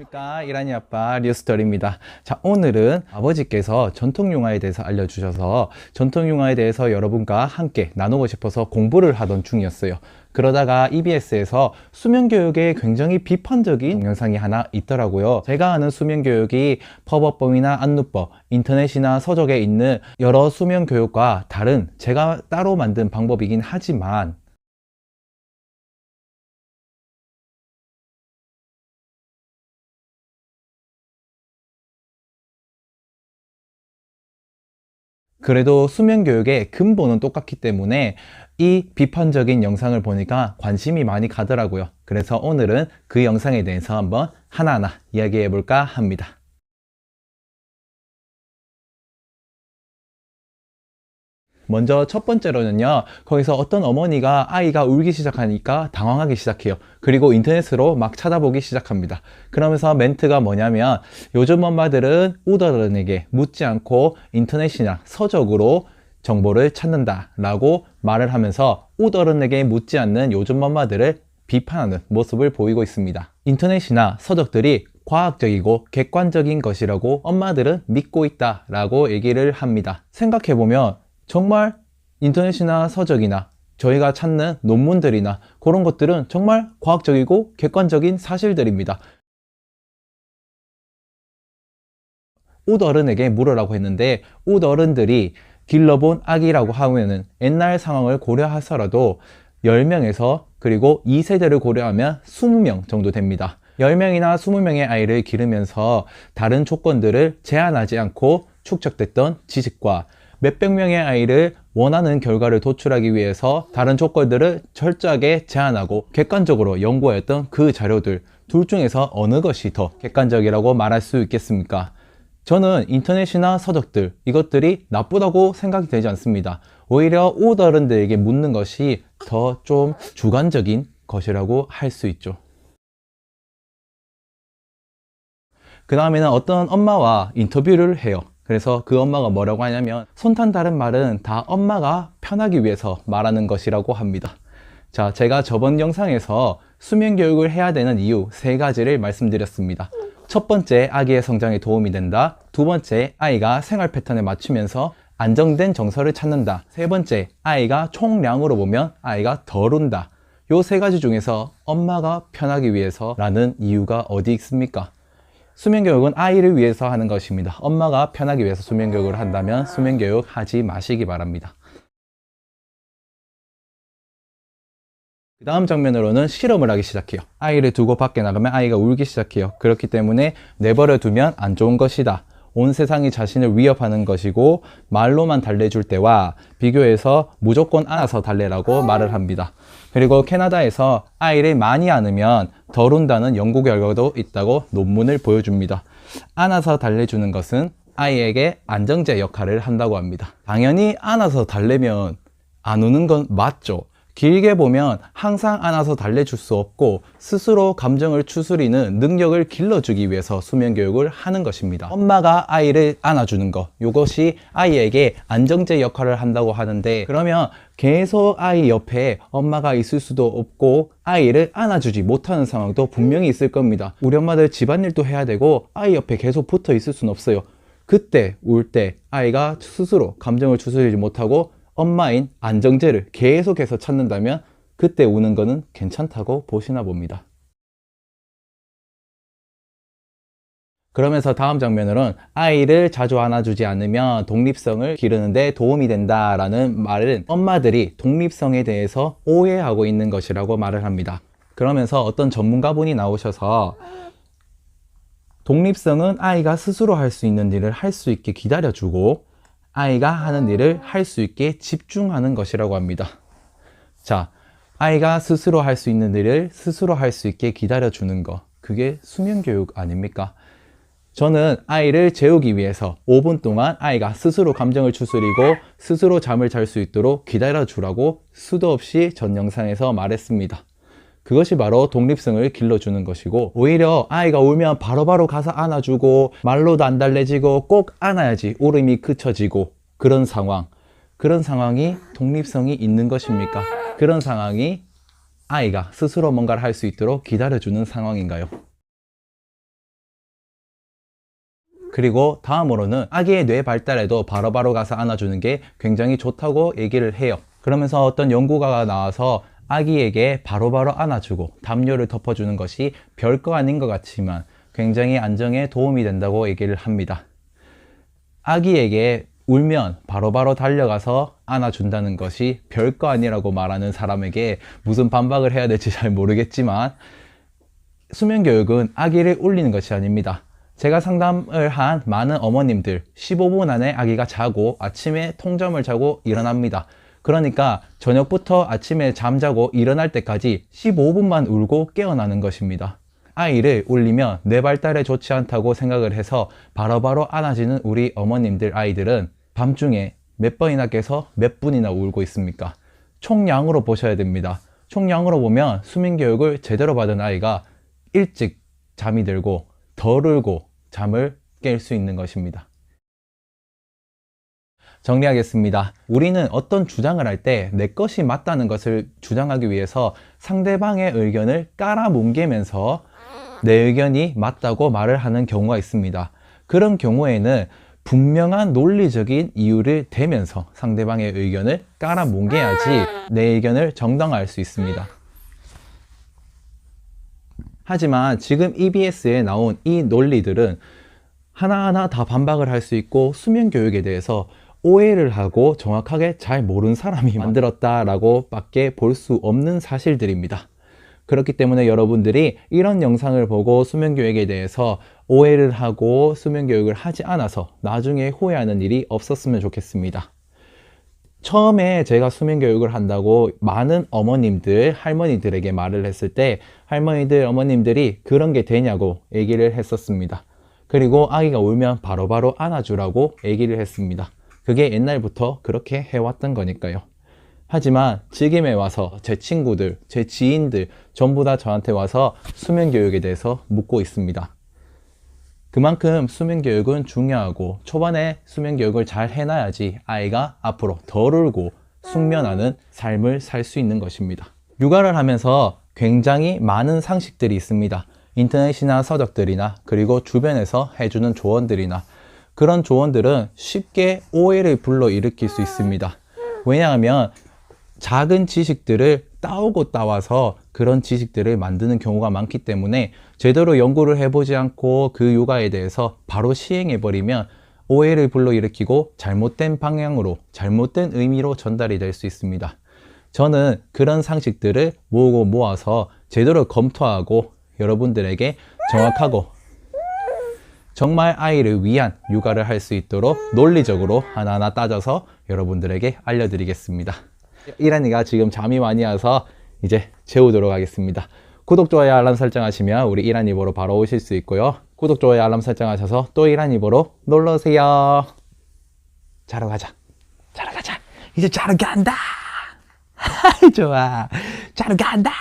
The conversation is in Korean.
안녕하십니까, 이란이 아빠 리오스터리입니다. 자, 오늘은 아버지께서 전통융화에 대해서 알려주셔서 전통융화에 대해서 여러분과 함께 나누고 싶어서 공부를 하던 중이었어요. 그러다가 EBS에서 수면교육에 굉장히 비판적인 동영상이 하나 있더라고요. 제가 아는 수면교육이 팝업법이나 안누법, 인터넷이나 서적에 있는 여러 수면교육과 다른 제가 따로 만든 방법이긴 하지만 그래도 수면교육의 근본은 똑같기 때문에 이 비판적인 영상을 보니까 관심이 많이 가더라고요. 그래서 오늘은 그 영상에 대해서 한번 하나하나 이야기해 볼까 합니다. 먼저 첫 번째로는요, 거기서 어떤 어머니가 아이가 울기 시작하니까 당황하기 시작해요. 그리고 인터넷으로 막 찾아보기 시작합니다. 그러면서 멘트가 뭐냐면, 요즘 엄마들은 우더른에게 묻지 않고 인터넷이나 서적으로 정보를 찾는다 라고 말을 하면서 우더른에게 묻지 않는 요즘 엄마들을 비판하는 모습을 보이고 있습니다. 인터넷이나 서적들이 과학적이고 객관적인 것이라고 엄마들은 믿고 있다 라고 얘기를 합니다. 생각해보면 정말 인터넷이나 서적이나 저희가 찾는 논문들이나 그런 것들은 정말 과학적이고 객관적인 사실들입니다. 옷 어른에게 물으라고 했는데, 옷 어른들이 길러본 아기라고 하면은 옛날 상황을 고려하더라도 10명에서 그리고 2세대를 고려하면 20명 정도 됩니다. 10명이나 20명의 아이를 기르면서 다른 조건들을 제한하지 않고 축적됐던 지식과 몇백 명의 아이를 원하는 결과를 도출하기 위해서 다른 조건들을 철저하게 제한하고 객관적으로 연구하였던 그 자료들, 둘 중에서 어느 것이 더 객관적이라고 말할 수 있겠습니까? 저는 인터넷이나 서적들, 이것들이 나쁘다고 생각이 되지 않습니다. 오히려 옷 어른들에게 묻는 것이 더 좀 주관적인 것이라고 할 수 있죠. 그 다음에는 어떤 엄마와 인터뷰를 해요. 그래서 그 엄마가 뭐라고 하냐면, 손탄 다른 말은 다 엄마가 편하기 위해서 말하는 것이라고 합니다. 자, 제가 저번 영상에서 수면 교육을 해야 되는 이유 3가지를 말씀드렸습니다. 첫 번째, 아기의 성장에 도움이 된다. 두 번째, 아이가 생활 패턴에 맞추면서 안정된 정서를 찾는다. 세 번째, 아이가 총량으로 보면 아이가 덜 운다. 요 3가지 중에서 엄마가 편하기 위해서라는 이유가 어디 있습니까? 수면교육은 아이를 위해서 하는 것입니다. 엄마가 편하기 위해서 수면교육을 한다면 수면교육 하지 마시기 바랍니다. 그 다음 장면으로는 실험을 하기 시작해요. 아이를 두고 밖에 나가면 아이가 울기 시작해요. 그렇기 때문에 내버려 두면 안 좋은 것이다. 온 세상이 자신을 위협하는 것이고 말로만 달래줄 때와 비교해서 무조건 안아서 달래라고 말을 합니다. 그리고 캐나다에서 아이를 많이 안으면 덜 운다는 연구 결과도 있다고 논문을 보여줍니다. 안아서 달래주는 것은 아이에게 안정제 역할을 한다고 합니다. 당연히 안아서 달래면 안 우는 건 맞죠. 길게 보면 항상 안아서 달래줄 수 없고 스스로 감정을 추스리는 능력을 길러주기 위해서 수면교육을 하는 것입니다. 엄마가 아이를 안아주는 것, 이것이 아이에게 안정제 역할을 한다고 하는데, 그러면 계속 아이 옆에 엄마가 있을 수도 없고 아이를 안아주지 못하는 상황도 분명히 있을 겁니다. 우리 엄마들 집안일도 해야 되고 아이 옆에 계속 붙어 있을 수는 없어요. 그때 울 때 아이가 스스로 감정을 추스리지 못하고 엄마인 안정제를 계속해서 찾는다면 그때 우는 거는 괜찮다고 보시나 봅니다. 그러면서 다음 장면으로는 아이를 자주 안아주지 않으면 독립성을 기르는데 도움이 된다라는 말은 엄마들이 독립성에 대해서 오해하고 있는 것이라고 말을 합니다. 그러면서 어떤 전문가분이 나오셔서 독립성은 아이가 스스로 할 수 있는 일을 할 수 있게 기다려주고 아이가 하는 일을 할 수 있게 집중하는 것이라고 합니다. 자, 아이가 스스로 할 수 있는 일을 스스로 할 수 있게 기다려주는 거, 그게 수면교육 아닙니까? 저는 아이를 재우기 위해서 5분 동안 아이가 스스로 감정을 추스리고 스스로 잠을 잘 수 있도록 기다려주라고 수도 없이 전 영상에서 말했습니다. 그것이 바로 독립성을 길러주는 것이고, 오히려 아이가 울면 바로바로 가서 안아주고 말로도 안 달래지고 꼭 안아야지 울음이 그쳐지고 그런 상황이 독립성이 있는 것입니까? 그런 상황이 아이가 스스로 뭔가를 할 수 있도록 기다려주는 상황인가요? 그리고 다음으로는 아기의 뇌 발달에도 바로바로 가서 안아주는 게 굉장히 좋다고 얘기를 해요. 그러면서 어떤 연구가 나와서 아기에게 바로바로 안아주고 담요를 덮어주는 것이 별거 아닌 것 같지만 굉장히 안정에 도움이 된다고 얘기를 합니다. 아기에게 울면 바로바로 달려가서 안아준다는 것이 별거 아니라고 말하는 사람에게 무슨 반박을 해야 될지 잘 모르겠지만, 수면교육은 아기를 울리는 것이 아닙니다. 제가 상담을 한 많은 어머님들 15분 안에 아기가 자고 아침에 통잠을 자고 일어납니다. 그러니까 저녁부터 아침에 잠자고 일어날 때까지 15분만 울고 깨어나는 것입니다. 아이를 울리면 뇌 발달에 좋지 않다고 생각을 해서 바로바로 안아지는 우리 어머님들 아이들은 밤중에 몇 번이나 깨서 몇 분이나 울고 있습니까? 총량으로 보셔야 됩니다. 총량으로 보면 수면교육을 제대로 받은 아이가 일찍 잠이 들고 덜 울고 잠을 깰 수 있는 것입니다. 정리하겠습니다. 우리는 어떤 주장을 할 때 내 것이 맞다는 것을 주장하기 위해서 상대방의 의견을 깔아뭉개면서 내 의견이 맞다고 말을 하는 경우가 있습니다. 그런 경우에는 분명한 논리적인 이유를 대면서 상대방의 의견을 깔아뭉개야지 내 의견을 정당화할 수 있습니다. 하지만 지금 EBS에 나온 이 논리들은 하나하나 다 반박을 할 수 있고 수면교육에 대해서 오해를 하고 정확하게 잘 모르는 사람이 만들었다라고 밖에 볼 수 없는 사실들입니다. 그렇기 때문에 여러분들이 이런 영상을 보고 수면교육에 대해서 오해를 하고 수면교육을 하지 않아서 나중에 후회하는 일이 없었으면 좋겠습니다. 처음에 제가 수면교육을 한다고 많은 어머님들, 할머니들에게 말을 했을 때 할머니들, 어머님들이 그런 게 되냐고 얘기를 했었습니다. 그리고 아기가 울면 바로바로 안아주라고 얘기를 했습니다. 그게 옛날부터 그렇게 해왔던 거니까요. 하지만 지금에 와서 제 친구들, 제 지인들 전부 다 저한테 와서 수면교육에 대해서 묻고 있습니다. 그만큼 수면교육은 중요하고 초반에 수면교육을 잘 해놔야지 아이가 앞으로 덜 울고 숙면하는 삶을 살 수 있는 것입니다. 육아를 하면서 굉장히 많은 상식들이 있습니다. 인터넷이나 서적들이나 그리고 주변에서 해주는 조언들이나 그런 조언들은 쉽게 오해를 불러일으킬 수 있습니다. 왜냐하면 작은 지식들을 따오고 따와서 그런 지식들을 만드는 경우가 많기 때문에 제대로 연구를 해보지 않고 그 육아에 대해서 바로 시행해버리면 오해를 불러일으키고 잘못된 방향으로, 잘못된 의미로 전달이 될 수 있습니다. 저는 그런 상식들을 모으고 모아서 제대로 검토하고 여러분들에게 정확하고 정말 아이를 위한 육아를 할 수 있도록 논리적으로 하나하나 따져서 여러분들에게 알려드리겠습니다. 이란이가 지금 잠이 많이 와서 이제 재우도록 하겠습니다. 구독, 좋아요, 알람 설정하시면 우리 이란이 보러 바로 오실 수 있고요. 구독, 좋아요, 알람 설정하셔서 또 이란이 보러 놀러오세요. 자러 가자. 자러 가자. 이제 자러 간다. 좋아. 자러 간다.